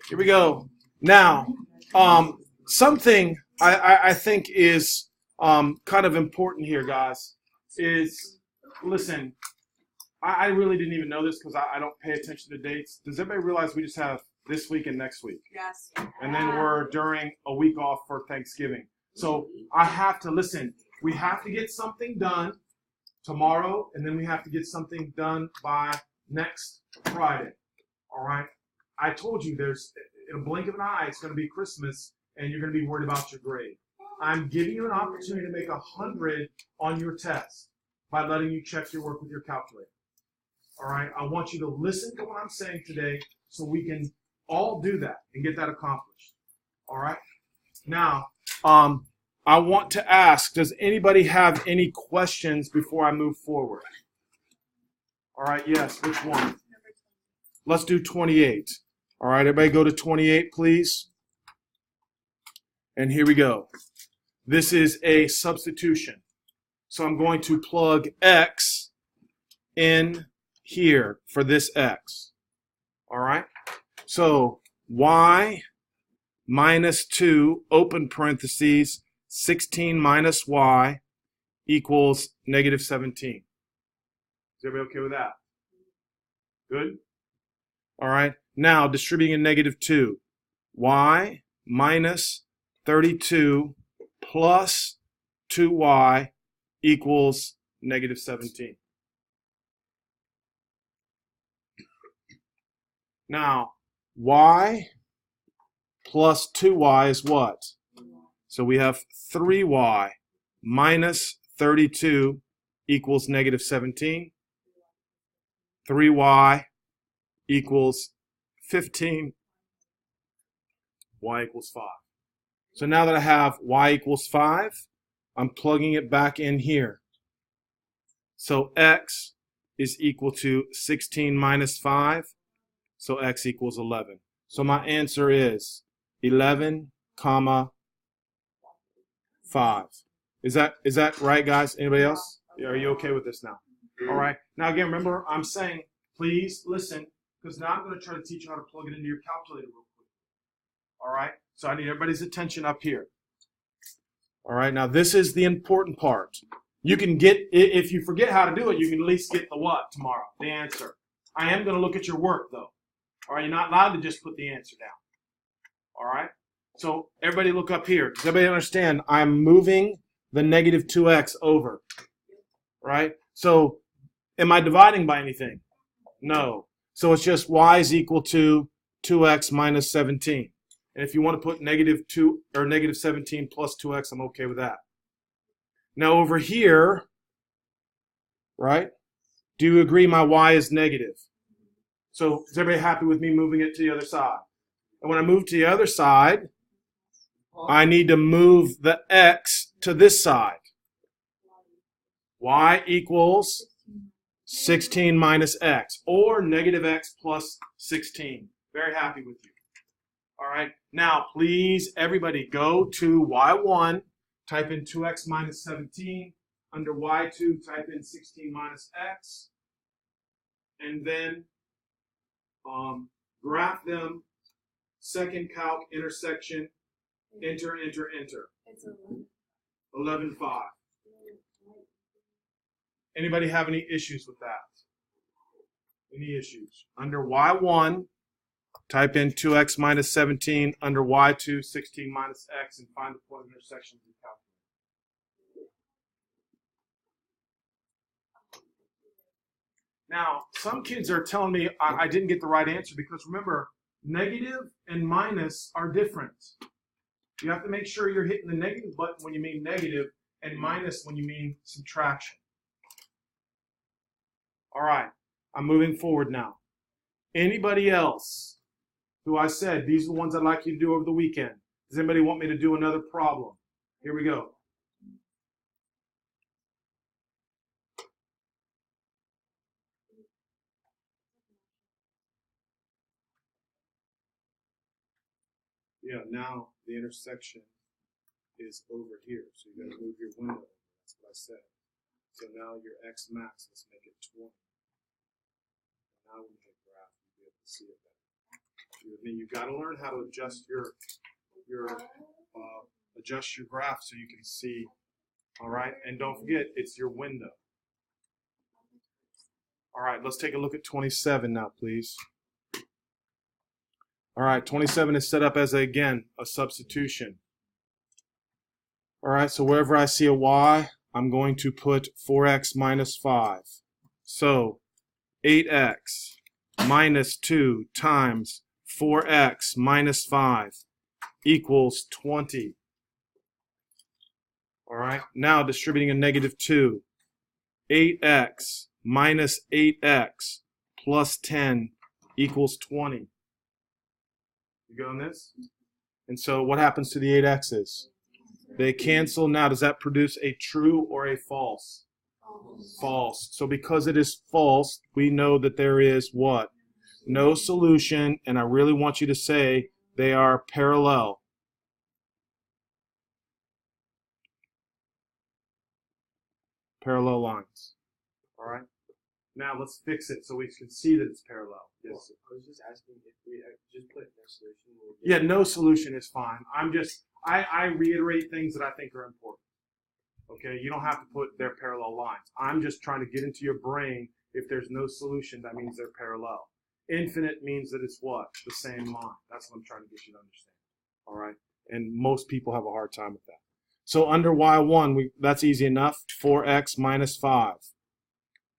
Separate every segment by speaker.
Speaker 1: Here we go. Now, something I think is kind of important here, guys, is, listen, I really didn't even know this because I don't pay attention to dates. Does everybody realize we just have this week and next week?
Speaker 2: Yes.
Speaker 1: And then we're during a week off for Thanksgiving. So I have to, listen, we have to get something done tomorrow, and then we have to get something done by next Friday. All right? I told you there's, in a blink of an eye, it's going to be Christmas, and you're going to be worried about your grade. I'm giving you an opportunity to make 100 on your test by letting you check your work with your calculator. All right? I want you to listen to what I'm saying today so we can all do that and get that accomplished. All right? Now, I want to ask, does anybody have any questions before I move forward? All right, yes, which one? Let's do 28. All right, everybody go to 28, please. And here we go. This is a substitution. So I'm going to plug x in here for this x. All right? So y minus 2, open parentheses, 16 minus y equals negative 17. Is everybody okay with that? Good? All right. Now, distributing a negative 2. Y minus 32 plus 2y equals negative 17. Now, y plus 2y is what? So we have 3y minus 32 equals negative 17. 3y equals 15. Y equals 5. So now that I have y equals 5, I'm plugging it back in here. So x is equal to 16 minus 5. So x equals 11. So my answer is 11, comma 5. Is that right, guys? Anybody else? Are you okay with this now? All right. Now again, remember, I'm saying, please listen, because now I'm going to try to teach you how to plug it into your calculator real quick. All right. So I need everybody's attention up here. All right. Now this is the important part. You can get, if you forget how to do it, you can at least get the what tomorrow? The answer. I am going to look at your work though. All right. You're not allowed to just put the answer down. All right. So everybody look up here. Does everybody understand? I'm moving the negative 2x over. Right? So am I dividing by anything? No. So it's just y is equal to 2x minus 17. And if you want to put negative 2 or negative 17 plus 2x, I'm okay with that. Now over here, right? Do you agree my y is negative? So is everybody happy with me moving it to the other side? And when I move to the other side, I need to move the x to this side. Y equals 16 minus x, or negative x plus 16. Very happy with you. All right. Now, please, everybody, go to y1, type in 2x minus 17. Under y2, type in 16 minus x. And then graph them. Second calc intersection. Enter, enter, enter. 11, 5. Anybody have any issues with that? Any issues? Under y1, type in 2x minus 17. Under y2, 16 minus x, and find the point of intersection in calculus. Now, some kids are telling me I didn't get the right answer because remember, negative and minus are different. You have to make sure you're hitting the negative button when you mean negative and minus when you mean subtraction. All right, I'm moving forward now. Anybody else who I said, these are the ones I'd like you to do over the weekend. Does anybody want me to do another problem? Here we go. Yeah, now the intersection is over here. So you got to move your window. That's what I said. So now your x max, let's make it 20. Now when you hit graph, you'll be able to see it better. with me. You've got to learn how to adjust your graph so you can see. All right, and don't forget, it's your window. All right, let's take a look at 27 now, please. All right, 27 is set up as, again, a substitution. All right, so wherever I see a y, I'm going to put 4x minus 5. So 8x minus 2 times 4x minus 5 equals 20. All right, now distributing a negative 2. 8x minus 8x plus 10 equals 20. You got on this? And so what happens to the 8x's? They cancel. Now, does that produce a true or a false? False. So because it is false, we know that there is what? No solution, and I really want you to say they are parallel. Parallel lines. All right? Now let's fix it so we can see that it's parallel. Yes.
Speaker 2: Well, I was just asking if we just put no solution.
Speaker 1: Yeah, no solution is fine. I reiterate things that I think are important. Okay, you don't have to put their parallel lines. I'm just trying to get into your brain. If there's no solution, that means they're parallel. Infinite means that it's what? The same line. That's what I'm trying to get you to understand. All right, and most people have a hard time with that. So under y1, that's easy enough. 4x minus 5.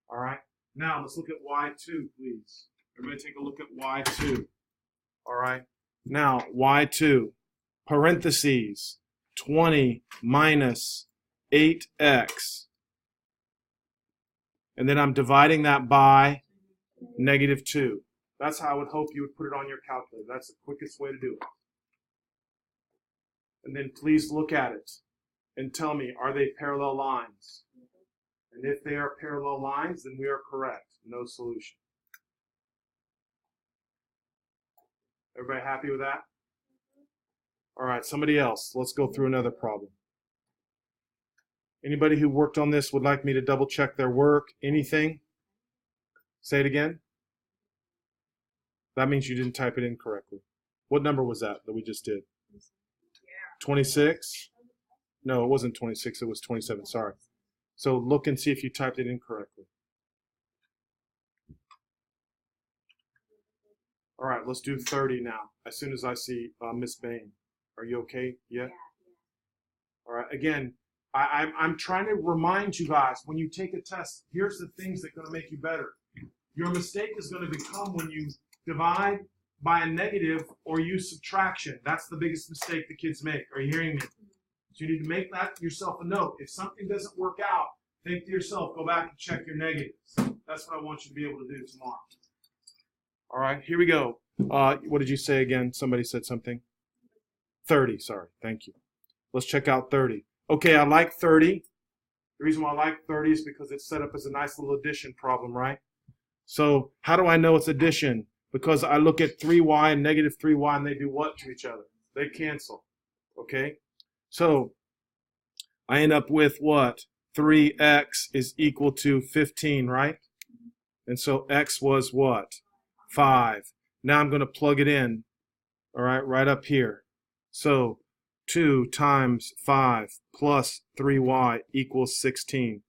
Speaker 1: All right. Now let's look at y2, please. Everybody take a look at y2. All right. Now y2, parentheses, 20 minus 8x. And then I'm dividing that by negative 2. That's how I would hope you would put it on your calculator. That's the quickest way to do it. And then please look at it and tell me, are they parallel lines? And if they are parallel lines, then we are correct. No solution. Everybody happy with that? All right, somebody else. Let's go through another problem. Anybody who worked on this would like me to double check their work? Anything? Say it again. That means you didn't type it in correctly. What number was that we just did? 26? No, it wasn't 26. It was 27. Sorry. So look and see if you typed it in correctly. All right, let's do 30 now. As soon as I see Miss Bain. Are you okay yet? All right, again, I'm trying to remind you guys, when you take a test, here's the things that are going to make you better. Your mistake is going to become when you divide by a negative or use subtraction. That's the biggest mistake the kids make. Are you hearing me? So you need to make that yourself a note. If something doesn't work out, think to yourself, go back and check your negatives. That's what I want you to be able to do tomorrow. All right, here we go. What did you say again? Somebody said something. 30, sorry. Thank you. Let's check out 30. Okay, I like 30. The reason why I like 30 is because it's set up as a nice little addition problem, right? So how do I know it's addition? Because I look at 3y and negative 3y, and they do what to each other? They cancel. Okay? So I end up with what? 3x is equal to 15, right? And so x was what? 5. Now I'm going to plug it in, all right, right up here. So 2 times 5 plus 3y equals 16.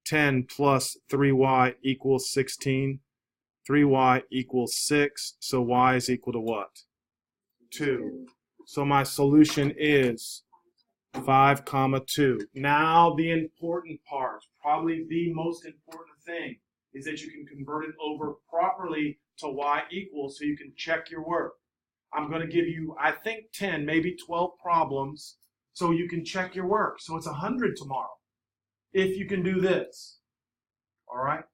Speaker 1: 10 plus 3y equals 16. 3y equals 6. So y is equal to what? 2. So my solution is 5, 2. Now the important part, probably the most important thing, is that you can convert it over properly to y equals so you can check your work. I'm going to give you, I think, 10, maybe 12 problems so you can check your work. So it's 100 tomorrow if you can do this. All right?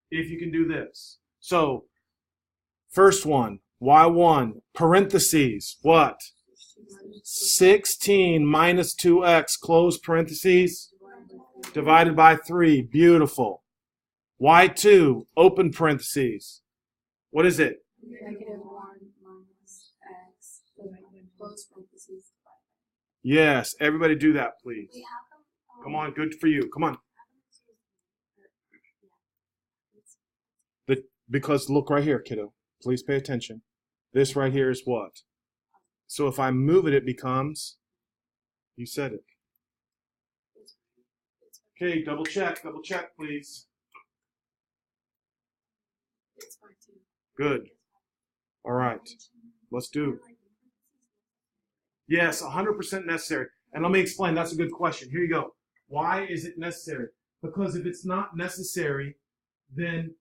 Speaker 1: If you can do this. So, first one, y1, parentheses, what? 16 minus 2x, close parentheses, divided by 3. Beautiful. y2, open parentheses. What is it?
Speaker 3: Negative 1 minus x, close parentheses.
Speaker 1: Yes, everybody do that, please. Come on, good for you. Come on. Because look right here, kiddo. Please pay attention. This right here is what? So if I move it, it becomes, you said it. Okay, double check, please.
Speaker 3: It's fine too.
Speaker 1: Good. All right, let's do. Yes, 100% necessary. And let me explain, that's a good question. Here you go. Why is it necessary? Because if it's not necessary, then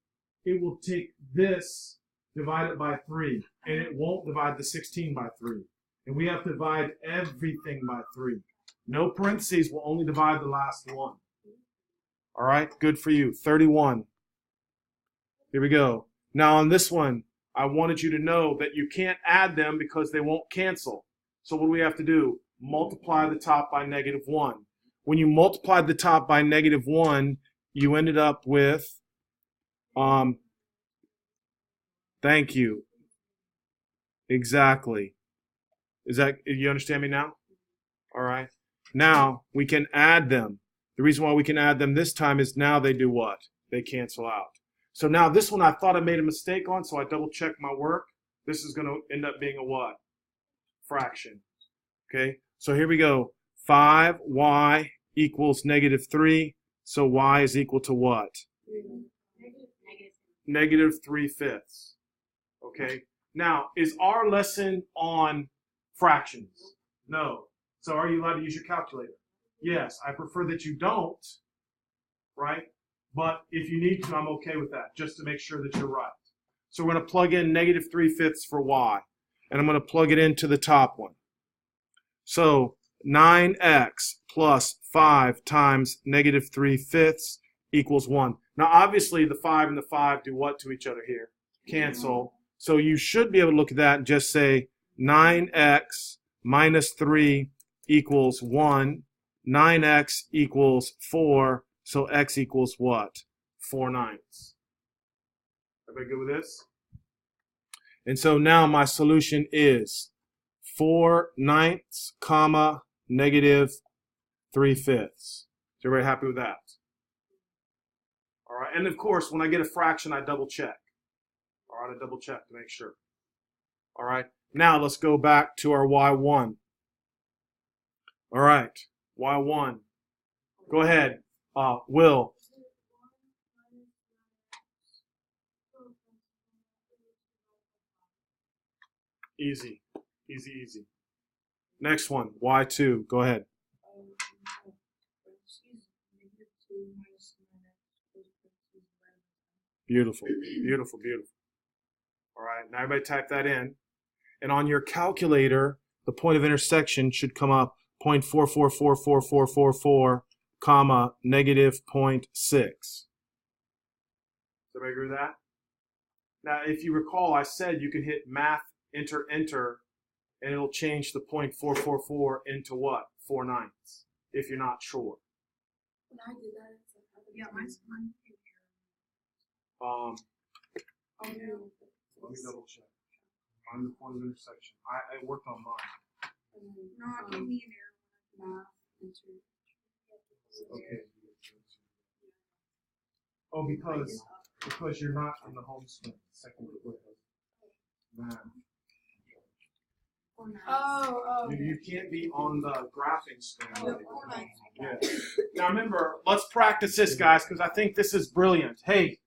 Speaker 1: it will take this, divide it by 3, and it won't divide the 16 by 3. And we have to divide everything by 3. No parentheses, will only divide the last one. All right, good for you. 31. Here we go. Now on this one, I wanted you to know that you can't add them because they won't cancel. So what do we have to do? Multiply the top by -1. When you multiplied the top by -1, you ended up with, thank you. Exactly. You understand me now? All right. Now we can add them. The reason why we can add them this time is now they do what? They cancel out. So now this one I thought I made a mistake on, so I double checked my work. This is going to end up being a what? Fraction. Okay, so here we go. 5y equals -3. So y is equal to what? -3/5. Okay, now is our lesson on fractions? No. So are you allowed to use your calculator? Yes, I prefer that you don't, right? But if you need to, I'm okay with that, just to make sure that you're right. So we're going to plug in -3/5 for y, and I'm going to plug it into the top one. So 9x plus 5 times -3/5 equals 1. Now obviously the 5 and the 5 do what to each other here? Cancel. So you should be able to look at that and just say 9x minus 3 equals 1. 9x equals 4. So x equals what? 4/9. Everybody good with this? And so now my solution is 4/9, comma, -3/5. Is everybody happy with that? All right, and of course, when I get a fraction, I double check. All right, I double check to make sure. All right, now let's go back to our y1. All right, y1. Go ahead, Will. Easy, easy, easy. Next one, y2. Go ahead. Beautiful, beautiful, beautiful. All right, now everybody type that in. And on your calculator, the point of intersection should come up 0.444444, comma, -0.6. Does everybody agree with that? Now, if you recall, I said you can hit math, enter, enter, and it'll change the 0.444 into what? 4/9, if you're not sure.
Speaker 3: When I did that, it's like,
Speaker 4: Yeah, mine's mine.
Speaker 3: oh no.
Speaker 1: Let me double check. I'm the point of intersection. I worked on mine.
Speaker 3: And then,
Speaker 4: No, give me an error.
Speaker 3: math, enter.
Speaker 1: Okay. Oh, because you're not in the home screen. Second quick. Man.
Speaker 3: Oh.
Speaker 1: You can't be on the graphing screen.
Speaker 3: Oh,
Speaker 1: Yeah. Now remember, let's practice this, guys, because I think this is brilliant. Hey,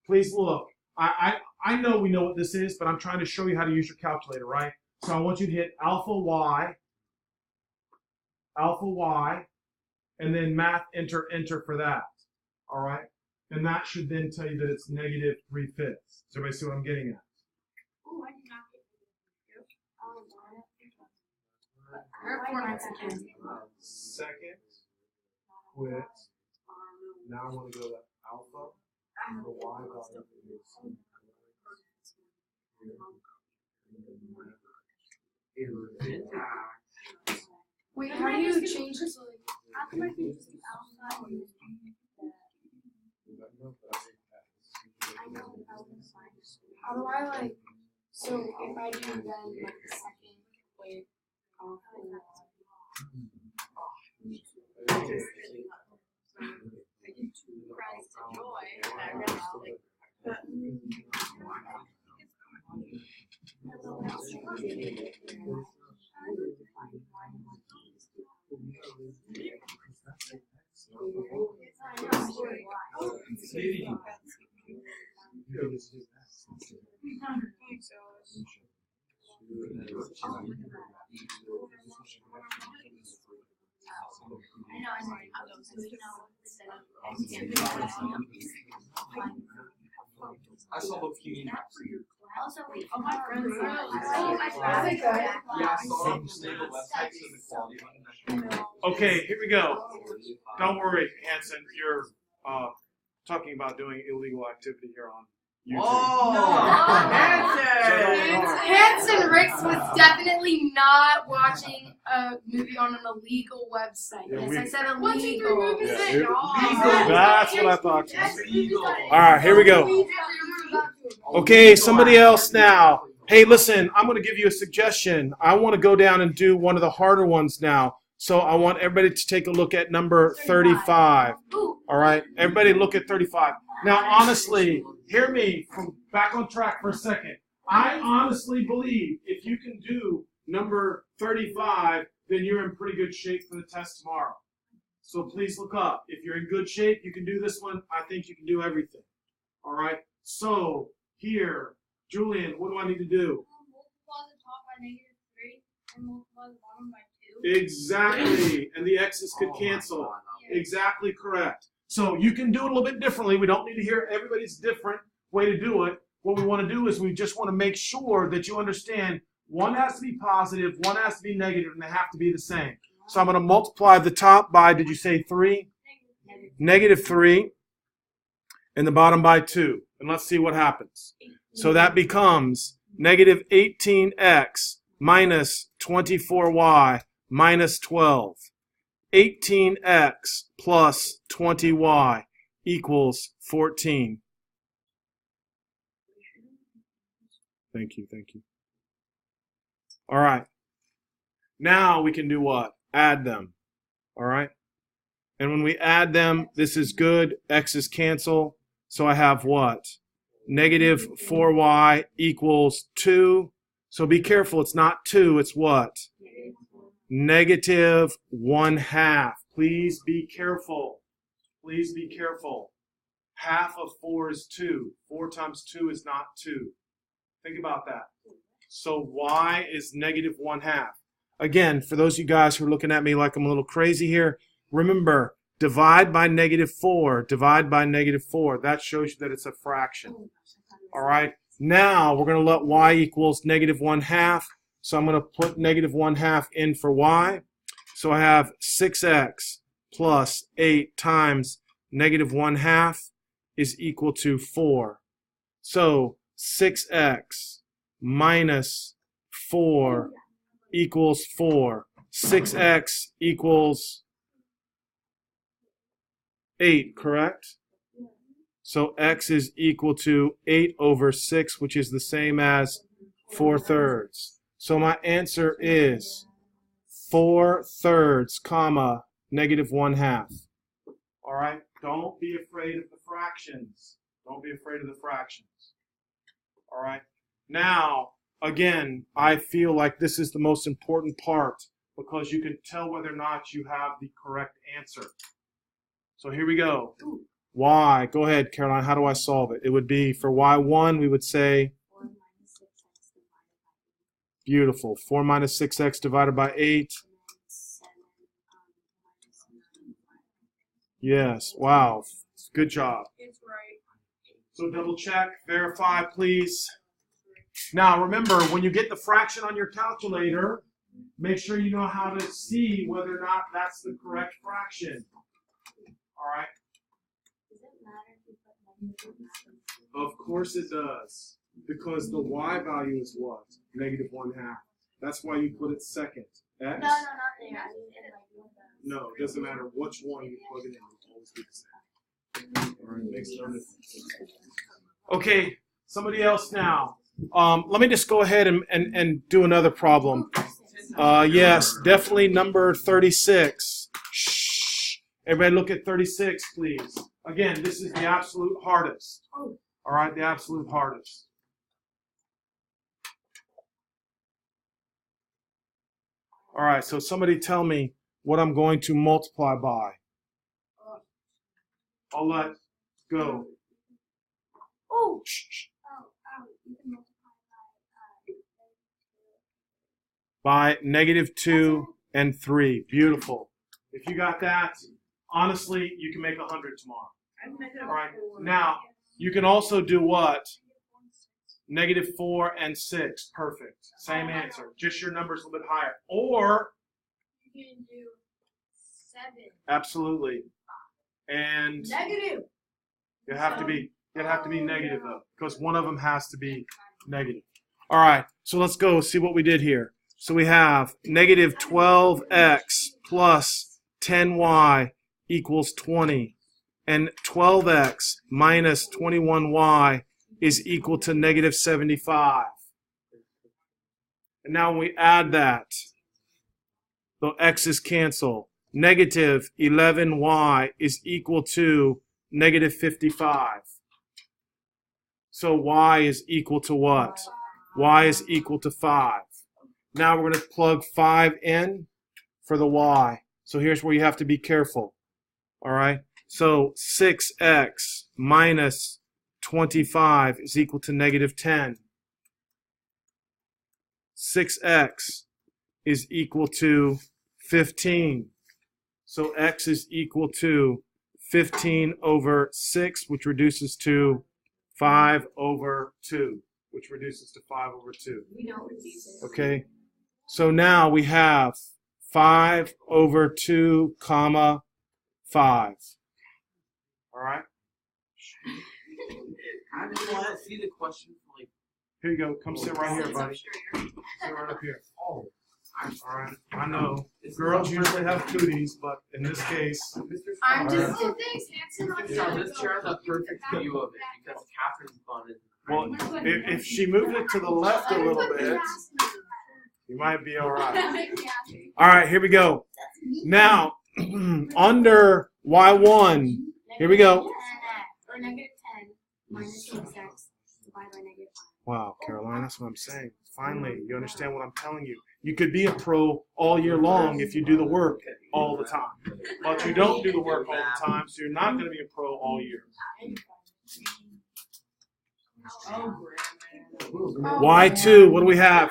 Speaker 1: please look. I know we know what this is, but I'm trying to show you how to use your calculator, right? So I want you to hit alpha y, and then math, enter, enter for that. All right? And that should then tell you that it's -3/5. Does everybody see what I'm getting at?
Speaker 4: Oh, I did not get
Speaker 1: Second, quit. Now I want to go to alpha. The y value is
Speaker 3: Wait, how do you change this?
Speaker 4: How come I can just do alpha and
Speaker 3: How do I like? So if I do then like the second wave off and
Speaker 4: rise to joy and I realized like I know, I'm like, I'll go, so we know instead of.
Speaker 2: I saw a few.
Speaker 4: Also, wait, oh, my friends.
Speaker 3: Oh,
Speaker 4: my
Speaker 3: friends.
Speaker 2: Yeah, I saw them stable websites in the quality one.
Speaker 1: Okay, here we go. Don't worry, Hanson. You're talking about doing illegal activity here on YouTube.
Speaker 2: Oh,
Speaker 3: Hanson Ricks was definitely not watching a movie on an illegal website.
Speaker 1: Yeah,
Speaker 3: Yes,
Speaker 1: we-
Speaker 3: I said
Speaker 4: 1, 2, 3
Speaker 3: illegal.
Speaker 4: movies
Speaker 1: Yeah,
Speaker 4: in,
Speaker 1: it-
Speaker 4: y'all.
Speaker 1: That's what I thought.
Speaker 2: Illegal.
Speaker 1: All right, here we go. Okay, somebody else now. Hey, listen, I'm going to give you a suggestion. I want to go down and do one of the harder ones now. So I want everybody to take a look at number 35. All right, everybody look at 35. Now, honestly, hear me from back on track for a second. I honestly believe if you can do number 35, then you're in pretty good shape for the test tomorrow. So please look up. If you're in good shape, you can do this one. I think you can do everything. All right. So here, Julian, what do I need to do?
Speaker 4: Multiply the top by -3 and multiply the bottom by 2.
Speaker 1: Exactly. And the x's could cancel. Exactly correct. So you can do it a little bit differently. We don't need to hear everybody's different way to do it. What we want to do is we just want to make sure that you understand one has to be positive, one has to be negative, and they have to be the same. So I'm going to multiply the top by, did you say 3? -3. And the bottom by 2. And let's see what happens. So that becomes negative 18x minus 24y minus 12. 18x plus 20y equals 14. Thank you, thank you. All right. Now we can do what? Add them. All right. And when we add them, this is good. X's cancel. So I have what? Negative 4y equals 2. So be careful. It's not 2. It's what? Negative 1/2. Please be careful. Please be careful. Half of 4 is 2. 4 times 2 is not 2. Think about that. So y is negative 1/2. Again, for those of you guys who are looking at me like I'm a little crazy here, remember, divide by -4. Divide by -4. That shows you that it's a fraction. All right. Now we're going to let y equals negative 1/2. So I'm going to put negative 1/2 in for y. So I have 6x plus 8 times negative 1/2 is equal to 4. So 6x minus 4 equals 4. 6x equals 8, correct? So x is equal to 8 over 6, which is the same as 4/3. So my answer is 4/3, comma, negative 1/2. All right? Don't be afraid of the fractions. Don't be afraid of the fractions. All right? Now, again, I feel like this is the most important part because you can tell whether or not you have the correct answer. So here we go. Y, go ahead, Caroline, how do I solve it? It would be, for y1, we would say, beautiful, 4 minus 6x divided by 8. Yes, wow, good job.
Speaker 4: It's right.
Speaker 1: So double check, verify, please. Now remember, when you get the fraction on your calculator, make sure you know how to see whether or not that's the correct fraction. All right?
Speaker 3: Does it matter if you put negative?
Speaker 1: Of course it does, because the y value is what? Negative 1/2. That's why you put it second. X?
Speaker 3: No, not there. I mean, in like one of those.
Speaker 1: No, it doesn't matter which one you plug it in. It'll always be the same. All right, makes no difference. Okay, somebody else now. Let me just go ahead and do another problem. Yes, definitely number 36. Shh. Everybody look at 36, please. Again, this is the absolute hardest. All right, the absolute hardest. All right, so somebody tell me what I'm going to multiply by. I'll let go.
Speaker 3: Oh,
Speaker 1: Shh, shh.
Speaker 3: you can multiply by
Speaker 1: by -2 and 3. Beautiful. If you got that, honestly, you can make 100 tomorrow. All right. Now, you can also do what? -4 and 6. Perfect. Same answer. Just your number's a little bit higher. Or,
Speaker 3: You can do 7.
Speaker 1: absolutely. And
Speaker 3: Negative.
Speaker 1: it'd have to be negative though, because one of them has to be negative. All right. So let's go see what we did here. So we have -12x plus 10y equals 20. And 12x minus 21y is equal to -75. And now when we add that, the x's cancel. -11y is equal to -55. So y is equal to what? Y is equal to 5. Now we're going to plug 5 in for the y. So here's where you have to be careful. All right? So 6x minus 25 is equal to -10. 6x is equal to 15. So x is equal to 15 over 6, which reduces to 5 over 2, which reduces to 5 over 2.
Speaker 3: We know what these is.
Speaker 1: Okay? So now we have 5 over 2, comma 5. All right?
Speaker 2: I just want to see the question from like.
Speaker 1: Here you go. Come sit right here, buddy. Sit right up here.
Speaker 2: Oh,
Speaker 1: All right. I know. Girls usually have cooties, but in this case,
Speaker 3: I'm just
Speaker 1: Alright.
Speaker 3: thanks, Hanson.
Speaker 2: this chair has a perfect view of it because Catherine's fun is.
Speaker 1: well, if she moved it to the left a little bit, you might be all right. All right, here we go. Now, under y1, here we go.
Speaker 3: Or -10 minus 6x divided by -5.
Speaker 1: Wow, Caroline, that's what I'm saying. Finally, you understand what I'm telling you. You could be a pro all year long if you do the work all the time. But you don't do the work all the time, so you're not going to be a pro all year. Y2, what do we have?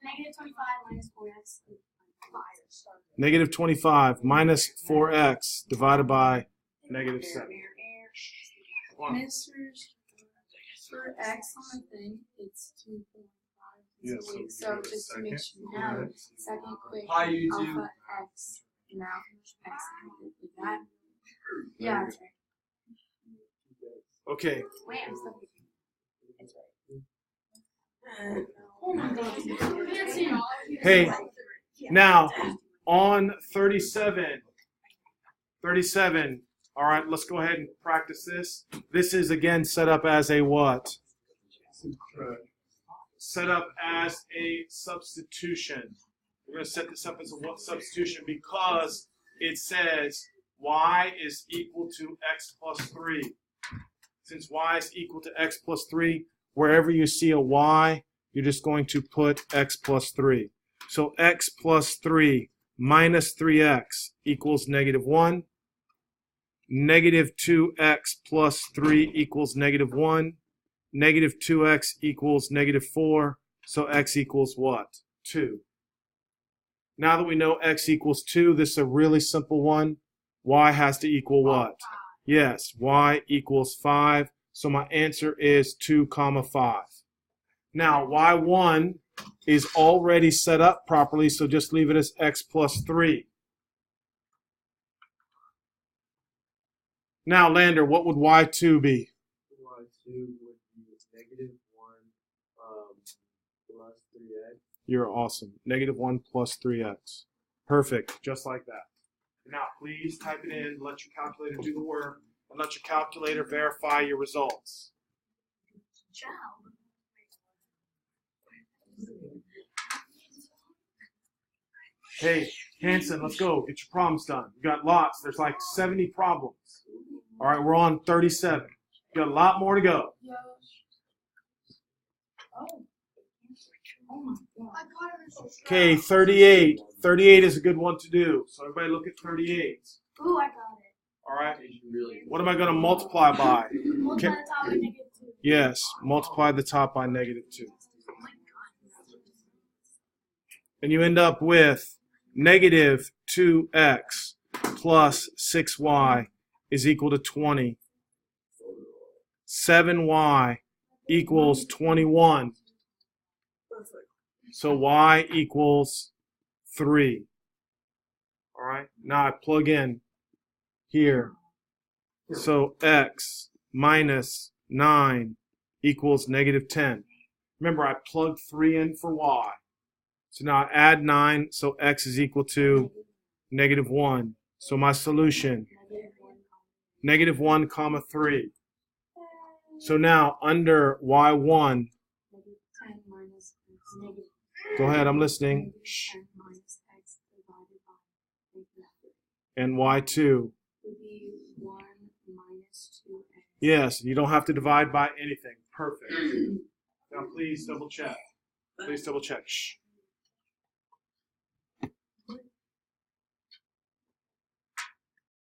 Speaker 3: -25 minus 4x. 5.
Speaker 1: -25 minus 4x divided by -7.
Speaker 3: For x on the thing, it's 2.5.
Speaker 1: Yeah,
Speaker 3: So just to make sure now, second quick
Speaker 2: Hi, YouTube.
Speaker 3: alpha x now x with that. Yeah, that's right.
Speaker 1: Okay,
Speaker 3: Wait, I'm still thinking. It's right. Oh my god.
Speaker 1: hey, now on 37, all right, let's go ahead and practice this. This is again set up as a what? Set up as a substitution. We're going to set this up as a what substitution because it says y is equal to x plus 3. Since y is equal to x plus 3, wherever you see a y, you're just going to put x plus 3. So x plus 3 minus 3x equals -1. -2x plus 3 equals -1. -2x equals -4. So x equals what? 2. Now that we know x equals 2, this is a really simple one. Y has to equal what? Yes, y equals 5. So my answer is 2, 5. Now, y1 is already set up properly, so just leave it as x plus 3. Now, Lander, what would y2 be?
Speaker 2: Y2 would be -1 plus 3x.
Speaker 1: You're awesome. -1 plus 3x. Perfect. Just like that. Now, please type it in. Let your calculator do the work. And let your calculator verify your results. Hey, Hanson, let's go. Get your problems done. You got lots. There's like 70 problems. All right, we're on 37. You got a lot more to go. Okay, 38. 38 is a good one to do. So everybody look at 38.
Speaker 3: Ooh, I got it.
Speaker 1: All right. What am I going to multiply by?
Speaker 3: Multiply the top by -2.
Speaker 1: Yes, multiply the top by -2. And you end up with negative 2x plus 6y is equal to 20. 7y equals 21. So y equals 3. All right, now I plug in here. So x minus 9 equals negative 10. Remember, I plugged 3 in for y. So now I add 9, so x is equal to negative 1. So my solution, negative 1 comma 3. So now under y1, go ahead, I'm listening. Shh. And y2. Yes, you don't have to divide by anything. Perfect. Now please double check. Please double check. Shh.